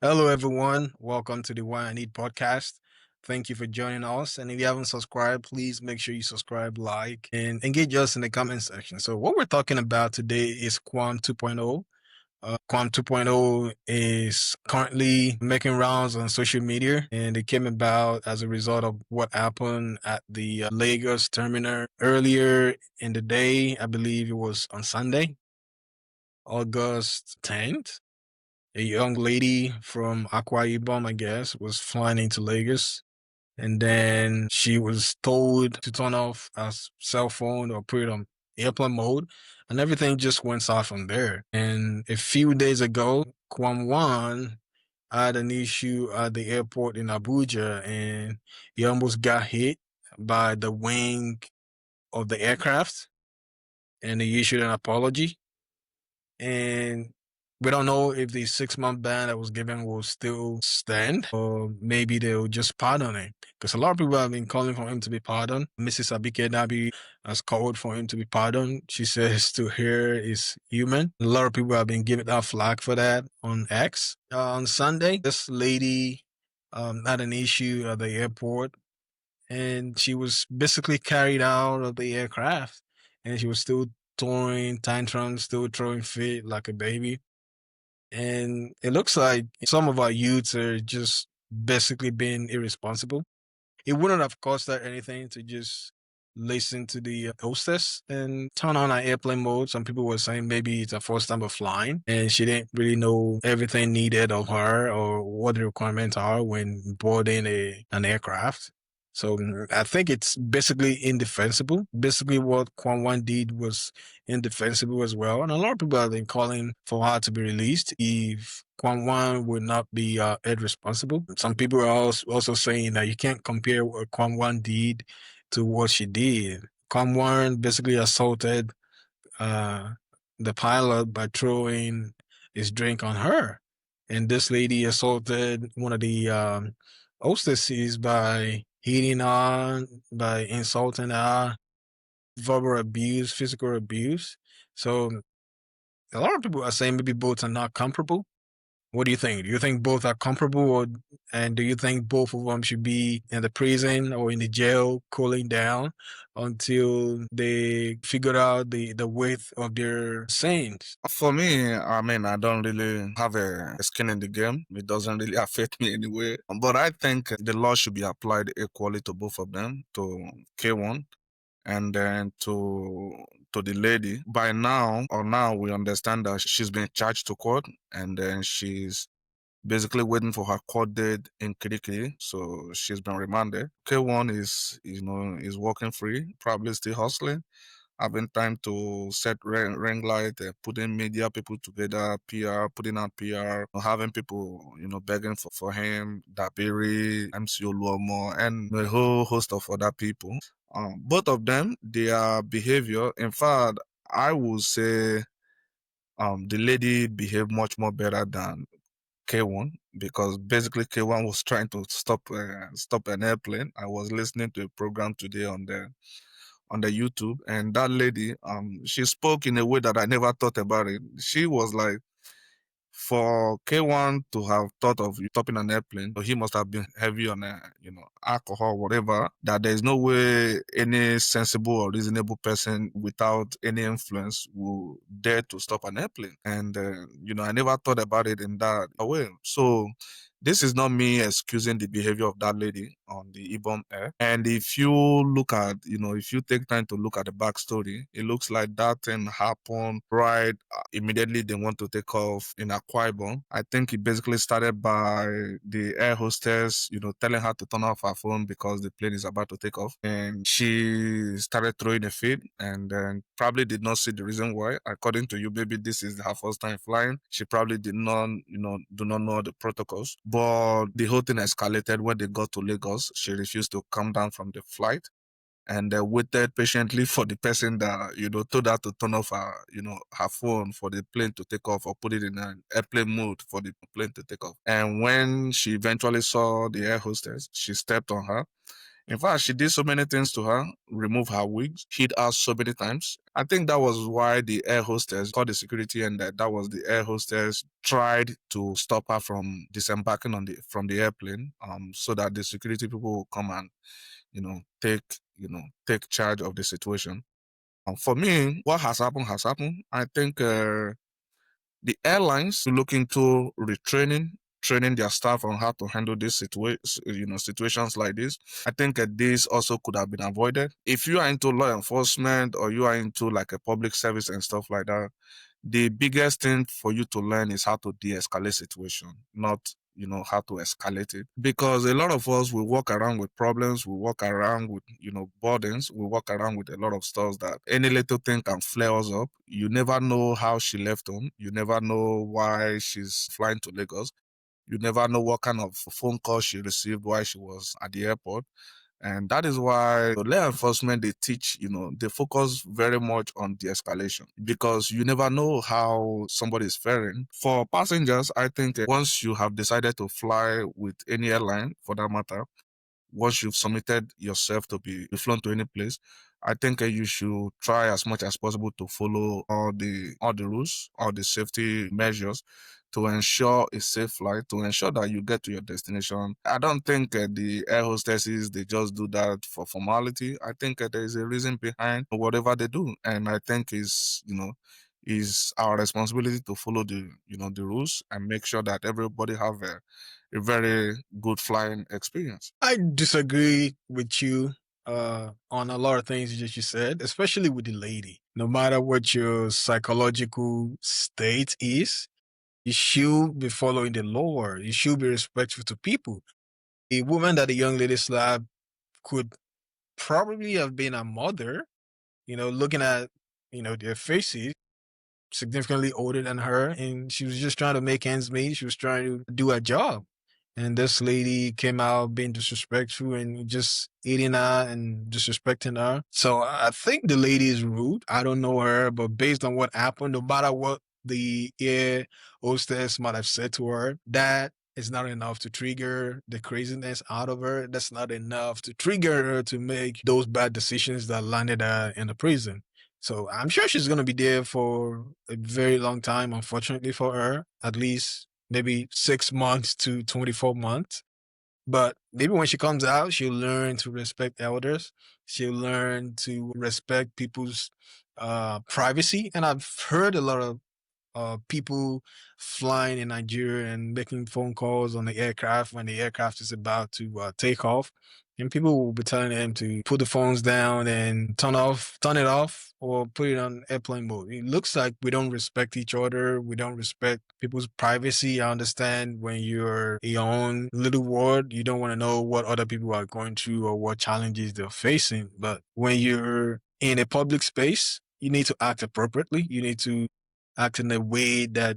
Hello, everyone. Welcome to the Why I Need podcast. Thank you for joining us. And if you haven't subscribed, please make sure you subscribe, like, and engage us in the comment section. So, what we're talking about today is Quam 2.0. Quam 2.0 is currently making rounds on social media, and it came about as a result of what happened at the Lagos terminal earlier in the day. I believe it was on Sunday, August 10th. A young lady from Akwa Ibom, I guess, was flying into Lagos. And then she was told to turn off her cell phone or put it on airplane mode. And everything just went south from there. And a few days ago, Kwam had an issue at the airport in Abuja and he almost got hit by the wing of the aircraft and he issued an apology. And we don't know if the 6 month ban that was given will still stand, or maybe they'll just pardon him. Because a lot of people have been calling for him to be pardoned. Mrs. Abike Dabi has called for him to be pardoned. She says to her is human. A lot of people have been giving that flag for that on X. On Sunday, this lady had an issue at the airport and she was basically carried out of the aircraft and she was still throwing tantrums, still throwing fit like a baby. And it looks like some of our youths are just basically being irresponsible. It wouldn't have cost her anything to just listen to the hostess and turn on our airplane mode. Some people were saying maybe it's her first time of flying and she didn't really know everything needed of her or what the requirements are when boarding an aircraft. So I think it's basically indefensible. Basically, what Kwan Wan did was indefensible as well. And a lot of people have been calling for her to be released if Kwan Wan would not be held responsible. Some people are also saying that you can't compare what Kwan Wan did to what she did. Kwan Wan basically assaulted uh, the pilot by throwing his drink on her. And this lady assaulted one of the hostesses by hitting her, by insulting her, verbal abuse, physical abuse. So a lot of people are saying maybe both are not comparable. What do you think? Do you think both are comparable, and do you think both of them should be in the prison or in the jail, cooling down until they figure out the width of their sins? For me, I mean, I don't really have a skin in the game. It doesn't really affect me anyway. But I think the law should be applied equally to both of them, to K1 and then to the lady. By now, or now, we understand that she's been charged to court, and then she's basically waiting for her court date in Kirikiri. So she's been remanded. K1 is working free, probably still hustling, having time to set ring light, putting media people together, PR, putting out PR, having people, begging for him, Dabiri, MC Oluomo, and a whole host of other people. Both of them, their behavior, in fact, I would say the lady behaved much more better than K1, because basically K1 was trying to stop an airplane. I was listening to a program today on the YouTube, and that lady, she spoke in a way that I never thought about it. She was like, for K1 to have thought of stopping an airplane, he must have been heavy on, alcohol, whatever. That there is no way any sensible or reasonable person without any influence will dare to stop an airplane. And I never thought about it in that way. So this is not me excusing the behavior of that lady on the Ibom Air. And if you look at, if you take time to look at the backstory, it looks like that thing happened right immediately they want to take off in Akwa Ibom. I think it basically started by the air hostess, telling her to turn off her phone because the plane is about to take off. And she started throwing a fit and then probably did not see the reason why. According to you, maybe this is her first time flying. She probably did not, do not know the protocols. But the whole thing escalated when they got to Lagos. She refused to come down from the flight and waited patiently for the person that told her to turn off her phone for the plane to take off, or put it in an airplane mode for the plane to take off. And when she eventually saw the air hostess, she stepped on her In fact, she did so many things to her, remove her wigs, hit her so many times. I think that was why the air hostess called the security, and that was the air hostess tried to stop her from disembarking from the airplane, so that the security people will come and take charge of the situation. For me, what has happened has happened. I think the airlines look into retraining, training their staff on how to handle these situations like this. I think this also could have been avoided. If you are into law enforcement or you are into like a public service and stuff like that, the biggest thing for you to learn is how to de-escalate situation, not how to escalate it, because a lot of us will walk around with problems, we walk around with burdens, we walk around with a lot of stuff that any little thing can flare us up. You never know how she left home, you never know why she's flying to Lagos, you never know what kind of phone call she received while she was at the airport. And that is why the law enforcement, they teach, they focus very much on de-escalation, because you never know how somebody is faring. For passengers, I think once you have decided to fly with any airline, for that matter, once you've submitted yourself to be flown to any place, I think you should try as much as possible to follow all the rules, all the safety measures, to ensure a safe flight, to ensure that you get to your destination. I don't think the air hostesses, they just do that for formality. I think there is a reason behind whatever they do, and I think is our responsibility to follow the rules and make sure that everybody have a very good flying experience. I disagree with you on a lot of things that you said, especially with the lady. No matter what your psychological state is, you should be following the law. You should be respectful to people. The woman that the young lady slapped could probably have been a mother, looking at, their faces, significantly older than her, and she was just trying to make ends meet. She was trying to do a job. And this lady came out being disrespectful and just eating her and disrespecting her. So I think the lady is rude. I don't know her, but based on what happened, no matter what the air hostess might have said to her, that is not enough to trigger the craziness out of her. That's not enough to trigger her to make those bad decisions that landed her in the prison. So I'm sure she's going to be there for a very long time, unfortunately for her, at least maybe 6 months to 24 months. But maybe when she comes out, she'll learn to respect elders. She'll learn to respect people's privacy. And I've heard a lot of people flying in Nigeria and making phone calls on the aircraft when the aircraft is about to take off. And people will be telling them to put the phones down and turn it off, or put it on airplane mode. It looks like we don't respect each other. We don't respect people's privacy. I understand when you're in your own little world, you don't want to know what other people are going through or what challenges they're facing. But when you're in a public space, you need to act appropriately. You need to act in a way that,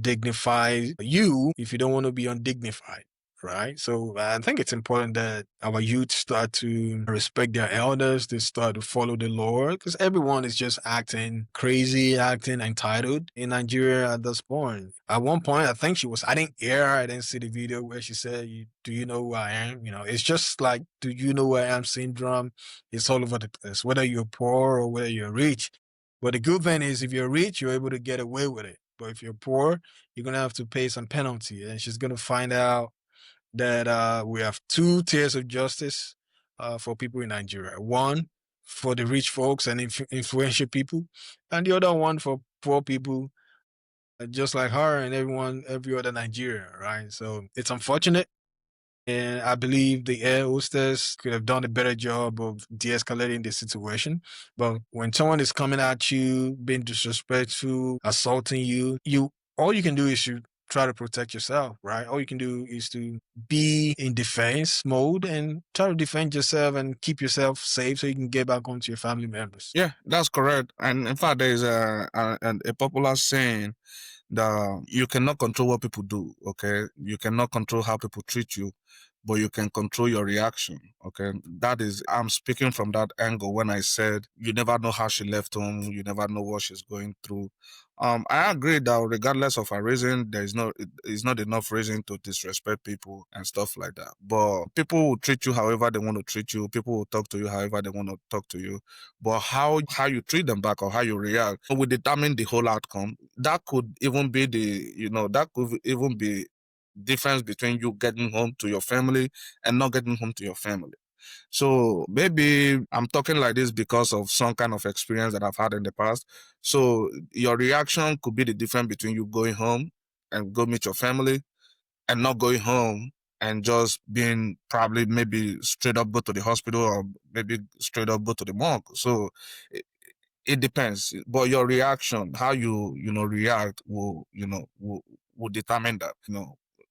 dignifies you if you don't want to be undignified. Right. So I think it's important that our youth start to respect their elders, they start to follow the law, because everyone is just acting crazy, acting entitled in Nigeria at this point. At one point, I think I didn't hear her, I didn't see the video where she said, do you know who I am? It's just like, do you know who I am syndrome? It's all over the place, whether you're poor or whether you're rich. But the good thing is, if you're rich, you're able to get away with it. But if you're poor, you're going to have to pay some penalty. And she's going to find out that we have two tiers of justice for people in Nigeria. One for the rich folks and influential people, and the other one for poor people, just like her and every other Nigerian, right? So it's unfortunate. And I believe the air hostess could have done a better job of de-escalating the situation. But when someone is coming at you, being disrespectful, assaulting you, all you can do is to try to protect yourself, right? All you can do is to be in defense mode and try to defend yourself and keep yourself safe so you can get back home to your family members. Yeah, that's correct. And in fact, there is a popular saying that you cannot control what people do. Okay, you cannot control how people treat you, but you can control your reaction. Okay. That is, I'm speaking from that angle when I said you never know how she left home, you never know what she's going through. I agree that regardless of her reason, it's not enough reason to disrespect people and stuff like that. But people will treat you however they want to treat you. People will talk to you however they want to talk to you. But how you treat them back or how you react will determine the whole outcome. That could even be that could even be difference between you getting home to your family and not getting home to your family. So maybe I'm talking like this because of some kind of experience that I've had in the past. So your reaction could be the difference between you going home and go meet your family and not going home and just being probably maybe straight up go to the hospital or maybe straight up go to the morgue. So it depends, but your reaction, how you react will determine that.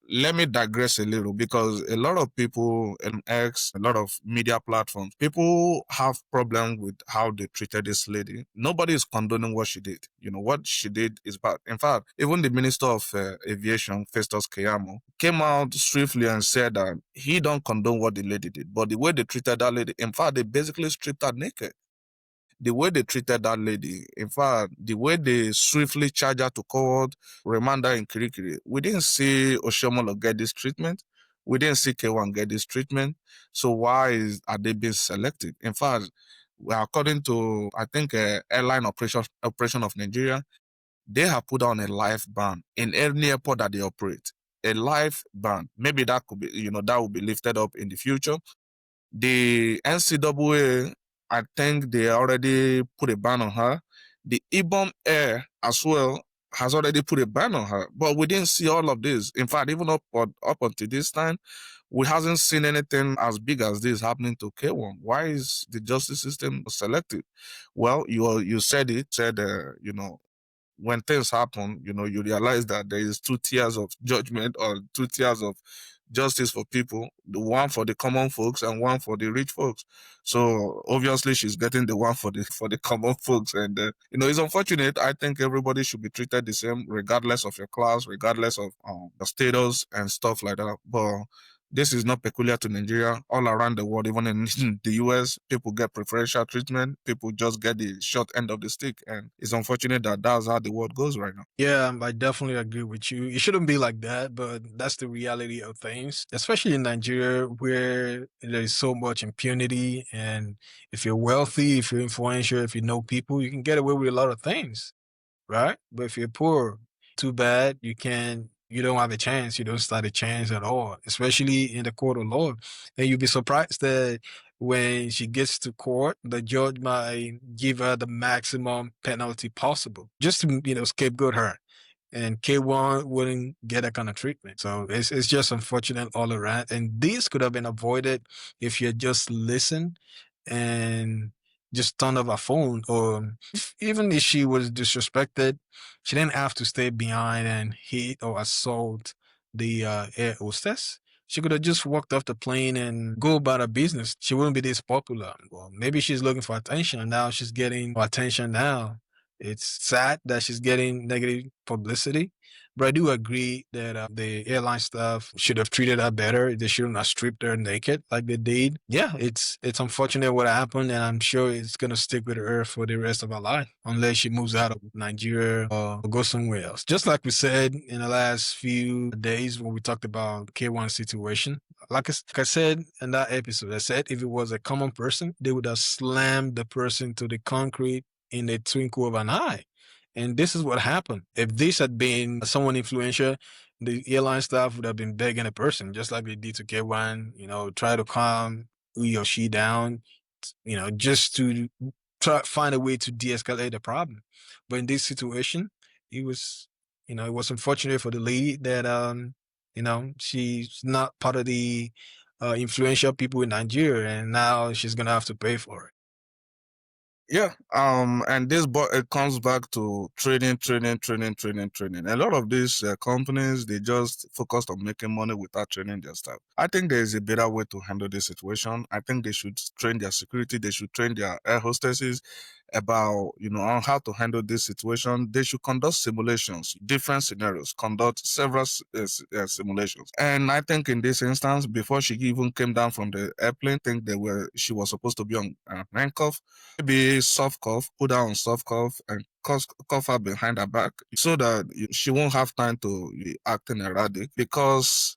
Let me digress a little because a lot of people in X, a lot of media platforms, people have problem with how they treated this lady. Nobody is condoning what she did. What she did is bad. In fact, even the Minister of Aviation, Festus Keyamo, came out swiftly and said that he don't condone what the lady did, but the way they treated that lady, in fact, they basically stripped her naked. The way they treated that lady, in fact, the way they swiftly charged her to court, remand her in Kirikiri, we didn't see Oshomolo get this treatment. We didn't see K1 get this treatment. So are they being selected? In fact, according to, I think, airline operation of Nigeria, they have put on a life ban in any airport that they operate. A life ban. Maybe that could be, that will be lifted up in the future. The NCAA, I think they already put a ban on her. The Ibom Air as well has already put a ban on her. But we didn't see all of this. In fact, even up until this time, we hasn't seen anything as big as this happening to K1. Why is the justice system selective? Well, you said it. Said when things happen, you realize that there is two tiers of judgment or two tiers of justice for people, the one for the common folks and one for the rich folks. So obviously she's getting the one for the common folks. And it's unfortunate. I think everybody should be treated the same regardless of your class, regardless of the status and stuff like that. But this is not peculiar to Nigeria. All around the world, even in the US, people get preferential treatment. People just get the short end of the stick. And it's unfortunate that that's how the world goes right now. Yeah, I definitely agree with you. It shouldn't be like that, but that's the reality of things, especially in Nigeria where there's so much impunity. And if you're wealthy, if you're influential, if you know people, you can get away with a lot of things, right? But if you're poor, too bad. You don't have a chance. You don't stand a chance at all, especially in the court of law. And you'll be surprised that when she gets to court, the judge might give her the maximum penalty possible just to, scapegoat her. And K1 wouldn't get that kind of treatment. So it's just unfortunate all around. And this could have been avoided if you had just listened and just turned off her phone. Or even if she was disrespected, she didn't have to stay behind and hit or assault the air hostess. She could have just walked off the plane and go about her business. She wouldn't be this popular. Well, maybe she's looking for attention. Now she's getting attention now. It's sad that she's getting negative publicity, but I do agree that the airline staff should have treated her better. They shouldn't have stripped her naked like they did. Yeah, it's unfortunate what happened, and I'm sure it's gonna stick with her for the rest of her life unless she moves out of Nigeria or go somewhere else. Just like we said in the last few days when we talked about K1 situation. Like I said in that episode, I said if it was a common person, they would have slammed the person to the concrete in the twinkle of an eye. And this is what happened. If this had been someone influential, the airline staff would have been begging a person, just like they did to K1, try to calm he or she down, just to try find a way to de-escalate the problem. But in this situation, it was, it was unfortunate for the lady that, she's not part of the influential people in Nigeria, and now she's gonna have to pay for it. Yeah, and it comes back to training. A lot of these companies, they just focused on making money without training their staff. I think there is a better way to handle this situation. I think they should train their security. They should train their air hostesses. about, on how to handle this situation, they should conduct simulations, different scenarios, conduct several simulations. And I think in this instance, before she even came down from the airplane, I think she was supposed to be on handcuff, maybe soft cuff, put her on soft cuff and cuff her behind her back so that she won't have time to be acting erratic, because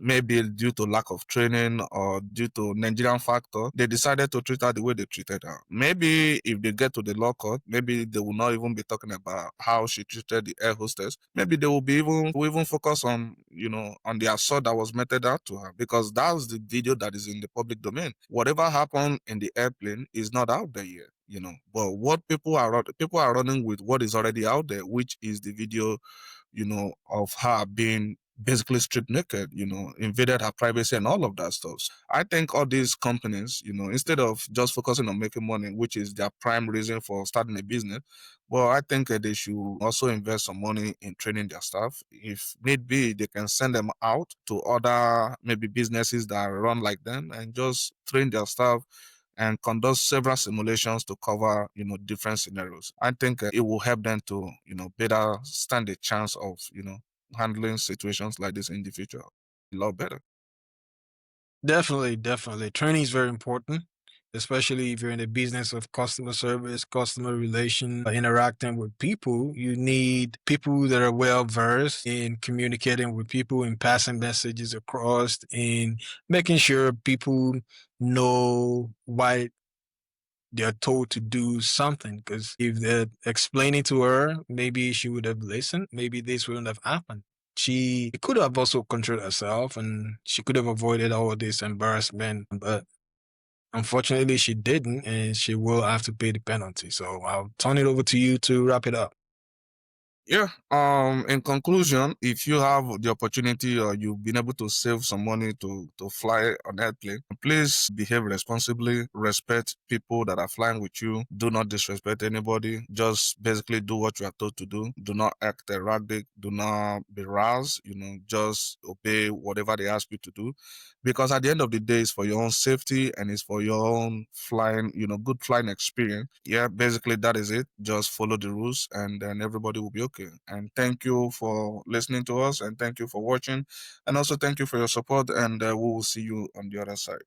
maybe due to lack of training or due to Nigerian factor, they decided to treat her the way they treated her. Maybe if they get to the law court, maybe they will not even be talking about how she treated the air hostess. Maybe they will even focus on, on the assault that was meted out to her, because that's the video that is in the public domain. Whatever happened in the airplane is not out there yet. But what people are running with what is already out there, which is the video, of her being basically stripped naked, invaded her privacy and all of that stuff. I think all these companies, instead of just focusing on making money, which is their prime reason for starting a business, well, I think they should also invest some money in training their staff. If need be, they can send them out to other maybe businesses that run like them and just train their staff and conduct several simulations to cover, different scenarios. I think it will help them to, better stand a chance of, handling situations like this in the future a lot better. Definitely, definitely. Training is very important, especially if you're in the business of customer service, customer relation, interacting with people. You need people that are well versed in communicating with people and passing messages across and making sure people know why they're told to do something. Because if they're explaining to her, maybe she would have listened. Maybe this wouldn't have happened. She could have also controlled herself and she could have avoided all this embarrassment, but unfortunately she didn't, and she will have to pay the penalty. So I'll turn it over to you to wrap it up. Yeah. In conclusion, if you have the opportunity or you've been able to save some money to fly on airplane, please behave responsibly, respect people that are flying with you. Do not disrespect anybody. Just basically do what you are told to do. Do not act erratic. Do not be roused. Just obey whatever they ask you to do. Because at the end of the day, it's for your own safety and it's for your own flying, good flying experience. Yeah, basically that is it. Just follow the rules and then everybody will be okay. And thank you for listening to us and thank you for watching. And also thank you for your support and we will see you on the other side.